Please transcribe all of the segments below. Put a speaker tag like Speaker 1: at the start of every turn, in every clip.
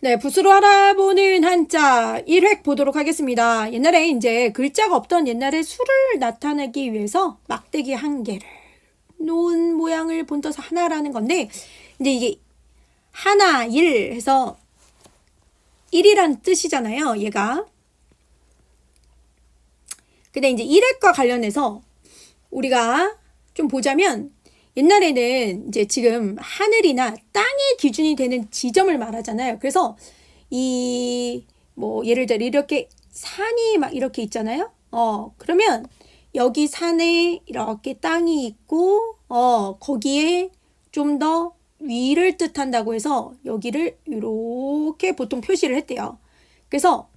Speaker 1: 네, 붓으로 알아보는 한자 1획 보도록 하겠습니다. 옛날에 이제 글자가 없던 옛날에 수를 나타내기 위해서 막대기 한 개를 놓은 모양을 본떠서 하나라는 건데, 이제 이게 하나, 일 해서 1이란 뜻이잖아요, 얘가. 근데 이제 1획과 관련해서 우리가 좀 보자면, 옛날에는 이제 지금 하늘이나 땅의 기준이 되는 지점을 말하잖아요. 그래서 뭐 예를 들어 이렇게 산이 막 이렇게 있잖아요. 그러면 여기 산에 이렇게 땅이 있고 거기에 좀 더 위를 뜻한다고 해서 여기를 이렇게 보통 표시를 했대요. 그래서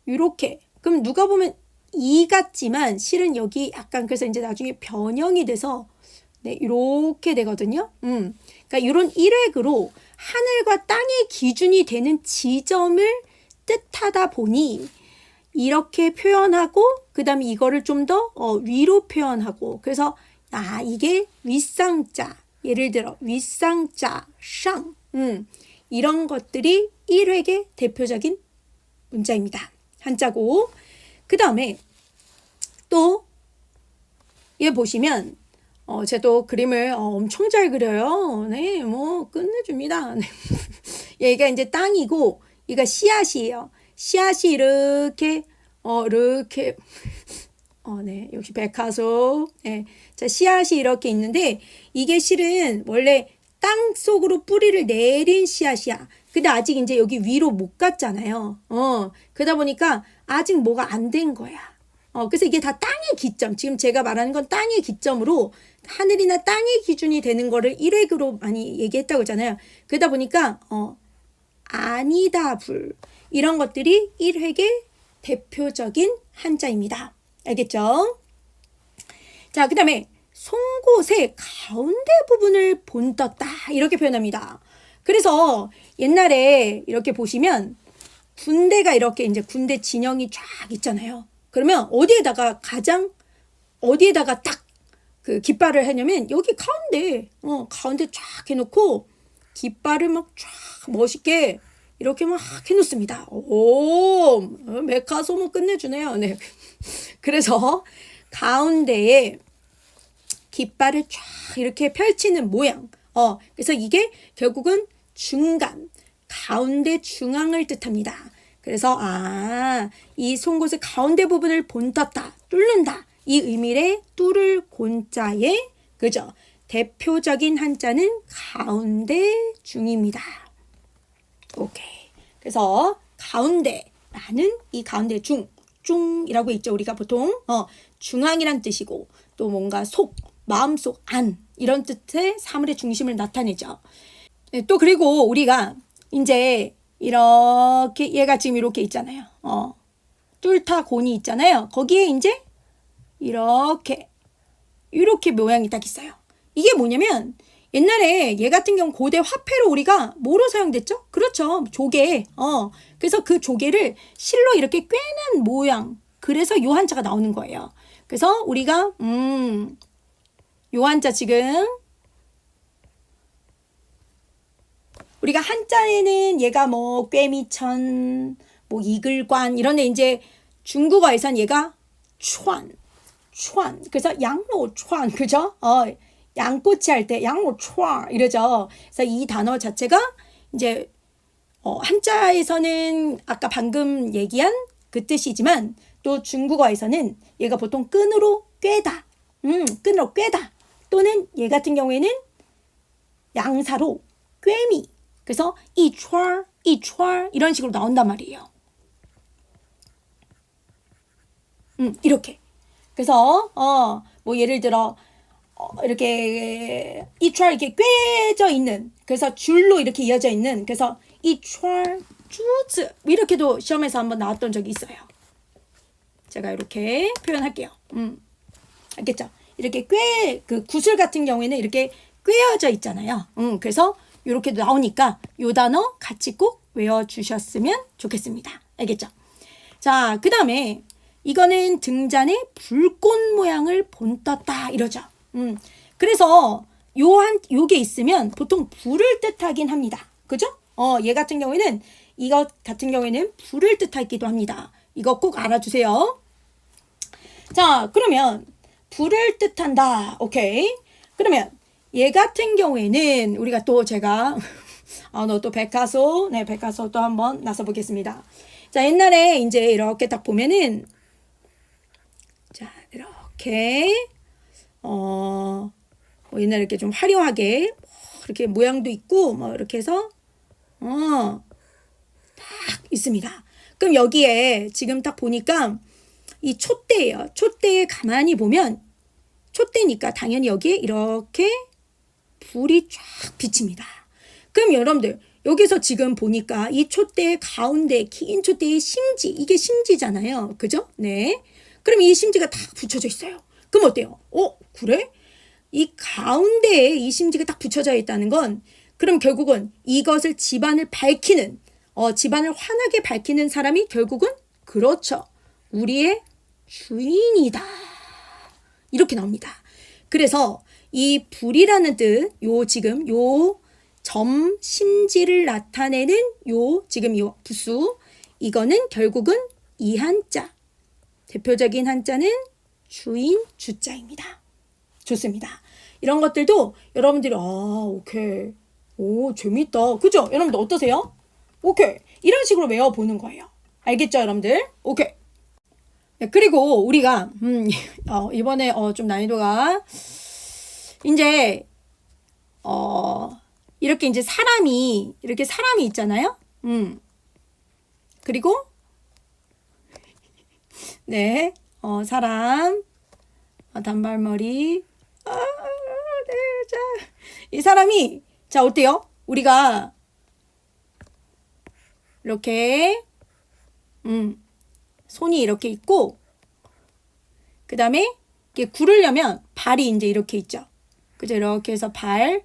Speaker 1: 이렇게 그럼 누가 보면 이 같지만 실은 여기 약간 그래서 이제 나중에 변형이 돼서 네, 이렇게 되거든요. 그러니까 이런 일획으로 하늘과 땅의 기준이 되는 지점을 뜻하다 보니 이렇게 표현하고 그 다음에 이거를 좀 더 위로 표현하고 그래서 이게 윗상자 예를 들어 윗상자 상 이런 것들이 일획의 대표적인 문자입니다. 한자고 그 다음에 또 얘 보시면 제가 또 그림을 엄청 잘 그려요. 네, 뭐 끝내줍니다. 네. 얘가 이제 땅이고 얘가 씨앗이에요. 씨앗이 이렇게 이렇게 네, 역시 백화소. 네. 자, 씨앗이 이렇게 있는데 이게 실은 원래 땅 속으로 뿌리를 내린 씨앗이야. 근데 아직 이제 여기 위로 못 갔잖아요. 그러다 보니까 아직 뭐가 안 된 거야. 그래서 이게 다 땅의 기점. 지금 제가 말하는 건 땅의 기점으로 하늘이나 땅의 기준이 되는 거를 일획으로 많이 얘기했다고 했잖아요. 그러다 보니까, 아니다, 불. 이런 것들이 일획의 대표적인 한자입니다. 알겠죠? 자, 그 다음에 송곳의 가운데 부분을 본떴다. 이렇게 표현합니다. 그래서 옛날에 이렇게 보시면 군대가 이렇게 이제 군대 진영이 쫙 있잖아요. 그러면 어디에다가 딱 그 깃발을 하냐면 여기 가운데 쫙 해놓고 깃발을 막 쫙 멋있게 이렇게 막 해놓습니다. 오, 메카소모 끝내주네요. 네. 그래서 가운데에 깃발을 쫙 이렇게 펼치는 모양. 그래서 이게 결국은 중간, 가운데 중앙을 뜻합니다. 그래서 이 송곳의 가운데 부분을 본떴다, 뚫는다. 이 의미의 뚫을 곤자의 그죠? 대표적인 한자는 가운데 중입니다. 오케이. 그래서 가운데라는 이 가운데 중이라고 있죠. 우리가 보통 중앙이란 뜻이고 또 뭔가 마음속 안 이런 뜻의 사물의 중심을 나타내죠. 네, 또 그리고 우리가 이제 이렇게 얘가 지금 이렇게 있잖아요. 뚫다 곤이 있잖아요. 거기에 이제 이렇게 모양이 딱 있어요. 이게 뭐냐면 옛날에 얘 같은 경우 고대 화폐로 우리가 뭐로 사용됐죠? 그렇죠. 조개. 그래서 그 조개를 실로 이렇게 꿰는 모양. 그래서 요 한자가 나오는 거예요. 그래서 우리가 요 한자 지금 우리가 한자에는 얘가 뭐 꿰미천, 뭐 이글관 이런 데 이제 중국어에선 얘가 촨. 그래서 양로촨 그죠? 양꼬치 할 때 양로촨 이러죠. 그래서 이 단어 자체가 이제 한자에서는 아까 방금 얘기한 그 뜻이지만 또 중국어에서는 얘가 보통 끈으로 꿰다. 끈으로 꿰다. 또는 얘 같은 경우에는 양사로 꿰미. 그래서 이촨 이런 식으로 나온단 말이에요. 이렇게. 그래서 뭐 예를 들어 이렇게 이촨 이렇게 꿰져 있는 그래서 줄로 이렇게 이어져 있는 그래서 이촨 주즈 이렇게도 시험에서 한번 나왔던 적이 있어요. 제가 이렇게 표현할게요. 알겠죠? 이렇게 그 구슬 같은 경우에는 이렇게 꿰어져 있잖아요. 그래서 이렇게도 나오니까 요 단어 같이 꼭 외워주셨으면 좋겠습니다. 알겠죠? 자, 그 다음에 이거는 등잔에 불꽃 모양을 본떴다 이러죠. 그래서 요게 있으면 보통 불을 뜻하긴 합니다. 그죠? 얘 같은 경우에는 이것 같은 경우에는 불을 뜻하기도 합니다. 이거 꼭 알아주세요. 자, 그러면 불을 뜻한다. 오케이. 그러면 얘 같은 경우에는 우리가 또 제가 너 또 백화소, 네, 백화소 또 한번 나서 보겠습니다. 자, 옛날에 이제 이렇게 딱 보면은 자, 이렇게 옛날에 이렇게 좀 화려하게 이렇게 모양도 있고 뭐 이렇게 해서 딱 있습니다. 그럼 여기에 지금 딱 보니까 이 촛대예요. 촛대에 가만히 보면 촛대니까 당연히 여기에 이렇게 불이 쫙 비칩니다. 그럼 여러분들 여기서 지금 보니까 이 촛대 가운데 긴 촛대의 심지, 이게 심지잖아요. 그죠? 네. 그럼 이 심지가 딱 붙여져 있어요. 그럼 어때요? 그래? 이 가운데에 이 심지가 딱 붙여져 있다는 건 그럼 결국은 이것을 집안을 밝히는 집안을 환하게 밝히는 사람이 결국은 그렇죠. 우리의 주인이다. 이렇게 나옵니다. 그래서 이 불이라는 뜻, 지금 점 심지를 나타내는 지금 부수, 이거는 결국은 이 한자, 대표적인 한자는 주인 주자입니다. 좋습니다. 이런 것들도 여러분들이 오케이. 재밌다. 그죠? 여러분들 어떠세요? 오케이. 이런 식으로 외워보는 거예요. 알겠죠, 여러분들? 오케이. 네, 그리고 우리가 이번에 좀 난이도가 이제 이렇게 이제 사람이 있잖아요. 그리고 네, 사람 단발머리 네, 자, 이 사람이 자 어때요? 우리가 이렇게 손이 이렇게 있고 그 다음에 이렇게 구르려면 발이 이제 이렇게 있죠. 그죠? 이렇게 해서 발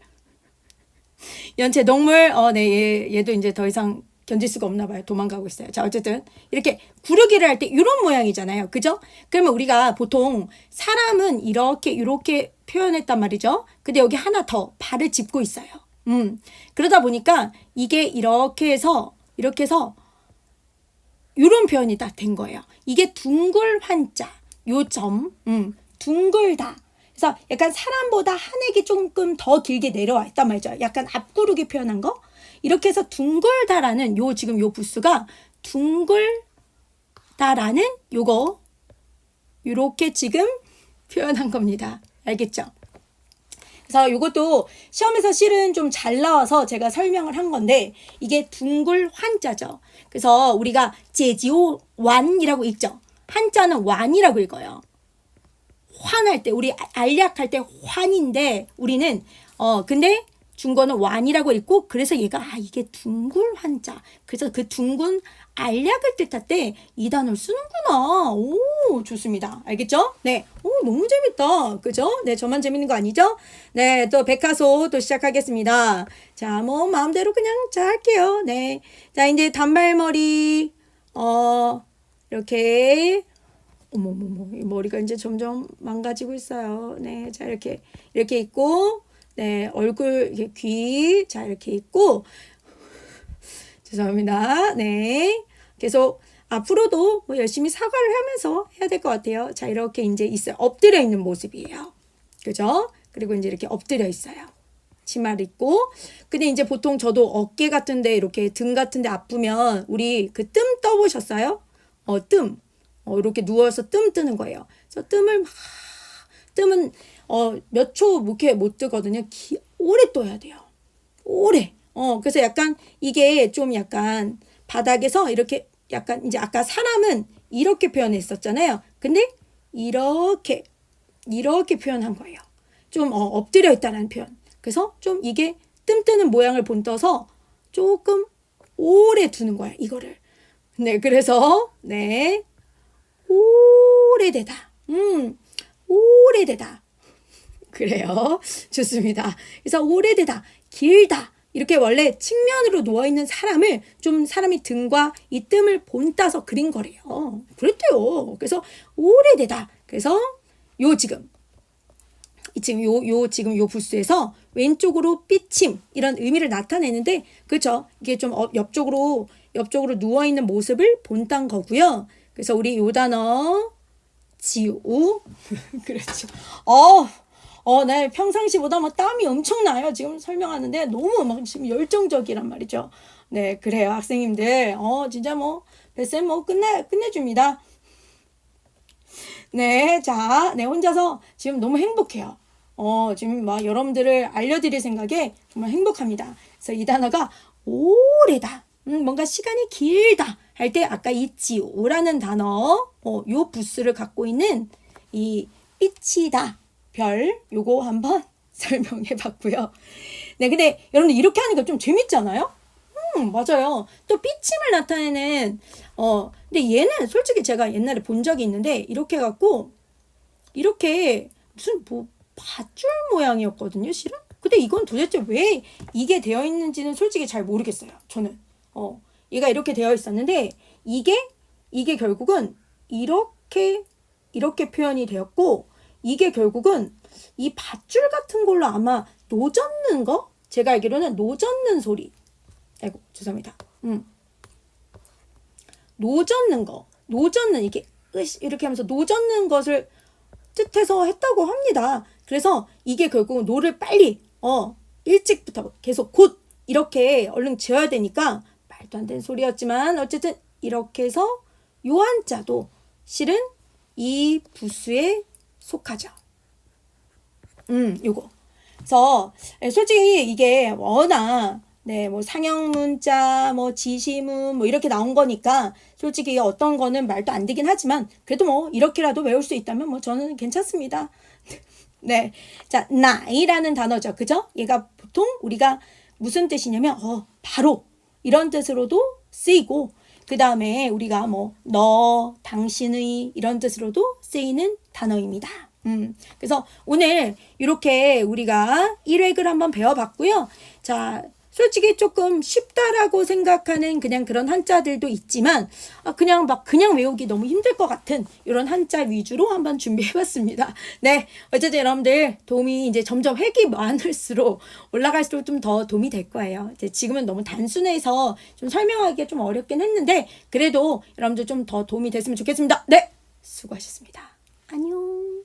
Speaker 1: 연체 동물 네, 얘도 이제 더 이상 견딜 수가 없나 봐요. 도망가고 있어요. 자, 어쨌든 이렇게 구르기를 할 때 이런 모양이잖아요. 그죠? 그러면 우리가 보통 사람은 이렇게 표현했단 말이죠. 근데 여기 하나 더 발을 짚고 있어요. 그러다 보니까 이게 이렇게 해서 이런 표현이 딱 된 거예요. 이게 둥글 환자, 요 점, 둥글다. 그래서 약간 사람보다 한 획이 조금 더 길게 내려와 있단 말이죠. 약간 앞구르기 표현한 거. 이렇게 해서 둥글다라는 지금 요 부수가 둥글다라는 요거 요렇게 지금 표현한 겁니다. 알겠죠? 그래서 요것도 시험에서 실은 좀 잘 나와서 제가 설명을 한 건데 이게 둥글 환자죠. 그래서 우리가 제지오 완이라고 읽죠. 한자는 완이라고 읽어요. 환할 때 우리 알약할 때 환인데 우리는 근데 중국어는 완이라고 읽고 그래서 얘가 이게 둥글 환자. 그래서 그 둥근 알약을 뜻할 때 이 단어를 쓰는구나. 오, 좋습니다. 알겠죠? 네. 너무 재밌다. 그죠? 네, 저만 재밌는 거 아니죠? 네, 또 백화소 또 시작하겠습니다. 자, 뭐 마음대로 그냥 자 할게요. 네. 자, 이제 단발머리 이렇게 어머머머, 이 머리가 이제 점점 망가지고 있어요. 네, 자 이렇게 있고, 네 얼굴 귀, 자 이렇게 있고, 죄송합니다. 네, 계속 앞으로도 뭐 열심히 사과를 하면서 해야 될 것 같아요. 자 이렇게 이제 있어요. 엎드려 있는 모습이에요. 그죠? 그리고 이제 이렇게 엎드려 있어요. 치마를 입고. 근데 이제 보통 저도 어깨 같은데 이렇게 등 같은데 아프면 우리 그 뜸 떠보셨어요? 뜸. 이렇게 누워서 뜸 뜨는 거예요. 그래서 뜸은 몇 초 못 뜨거든요. 오래 떠야 돼요. 오래. 그래서 약간 이게 좀 약간 바닥에서 이렇게 약간 이제 아까 사람은 이렇게 표현했었잖아요. 근데 이렇게 표현한 거예요. 좀 엎드려 있다는 표현. 그래서 좀 이게 뜸 뜨는 모양을 본떠서 조금 오래 두는 거야. 이거를. 네, 그래서 네. 오래되다. 오래되다. 그래요. 좋습니다. 그래서 오래되다, 길다. 이렇게 원래 측면으로 누워있는 사람을 좀 사람이 등과 이 뜸을 본따서 그린 거래요. 그랬대요. 그래서 오래되다. 그래서 지금 요 부수에서 왼쪽으로 삐침 이런 의미를 나타내는데 그렇죠. 이게 좀 옆쪽으로 옆쪽으로 누워있는 모습을 본딴 거고요. 그래서 우리 요 단어 지우 그렇죠. 네, 평상시보다 막 땀이 엄청 나요. 지금 설명하는데 너무 막 지금 열정적이란 말이죠. 네, 그래요. 학생님들. 진짜 뭐, 뱃쌤 뭐 끝내줍니다. 네, 자, 네, 혼자서 지금 너무 행복해요. 지금 막 여러분들을 알려드릴 생각에 정말 행복합니다. 그래서 이 단어가 오래다. 뭔가 시간이 길다. 할 때 아까 이 지오라는 단어, 요 부스를 갖고 있는 이 빛이다. 별, 요거 한번 설명해 봤고요. 네, 근데 여러분들 이렇게 하니까 좀 재밌잖아요? 맞아요. 또 삐침을 나타내는, 근데 얘는 솔직히 제가 옛날에 본 적이 있는데, 이렇게 해갖고, 이렇게 무슨 뭐, 밧줄 모양이었거든요, 실은? 근데 이건 도대체 왜 이게 되어 있는지는 솔직히 잘 모르겠어요, 저는. 얘가 이렇게 되어 있었는데, 이게 결국은 이렇게 표현이 되었고, 이게 결국은 이 밧줄 같은 걸로 아마 노젓는 거? 제가 알기로는 노젓는 소리. 아이고, 죄송합니다. 노젓는 이게 이렇게 하면서 노젓는 것을 뜻해서 했다고 합니다. 그래서 이게 결국은 노를 빨리 일찍부터 계속 곧 이렇게 얼른 지어야 되니까 말도 안 되는 소리였지만 어쨌든 이렇게 해서 요 한자도 실은 이 부수에 속하죠. 요거. 그래서 솔직히 이게 워낙 네, 뭐 상형 문자, 뭐 지시문 뭐 이렇게 나온 거니까 솔직히 어떤 거는 말도 안 되긴 하지만 그래도 뭐 이렇게라도 외울 수 있다면 뭐 저는 괜찮습니다. 네. 자, 나이라는 단어죠. 그죠? 얘가 보통 우리가 무슨 뜻이냐면 바로 이런 뜻으로도 쓰이고 그다음에 우리가 뭐 너, 당신의 이런 뜻으로도 쓰이는 단어입니다. 그래서 오늘 이렇게 우리가 1획을 한번 배워봤고요. 자, 솔직히 조금 쉽다라고 생각하는 그냥 그런 한자들도 있지만 그냥 외우기 너무 힘들 것 같은 이런 한자 위주로 한번 준비해봤습니다. 네, 어쨌든 여러분들 도움이 이제 점점 획이 많을수록 올라갈수록 좀 더 도움이 될 거예요. 이제 지금은 너무 단순해서 좀 설명하기가 좀 어렵긴 했는데 그래도 여러분들 좀 더 도움이 됐으면 좋겠습니다. 네, 수고하셨습니다. 안녕.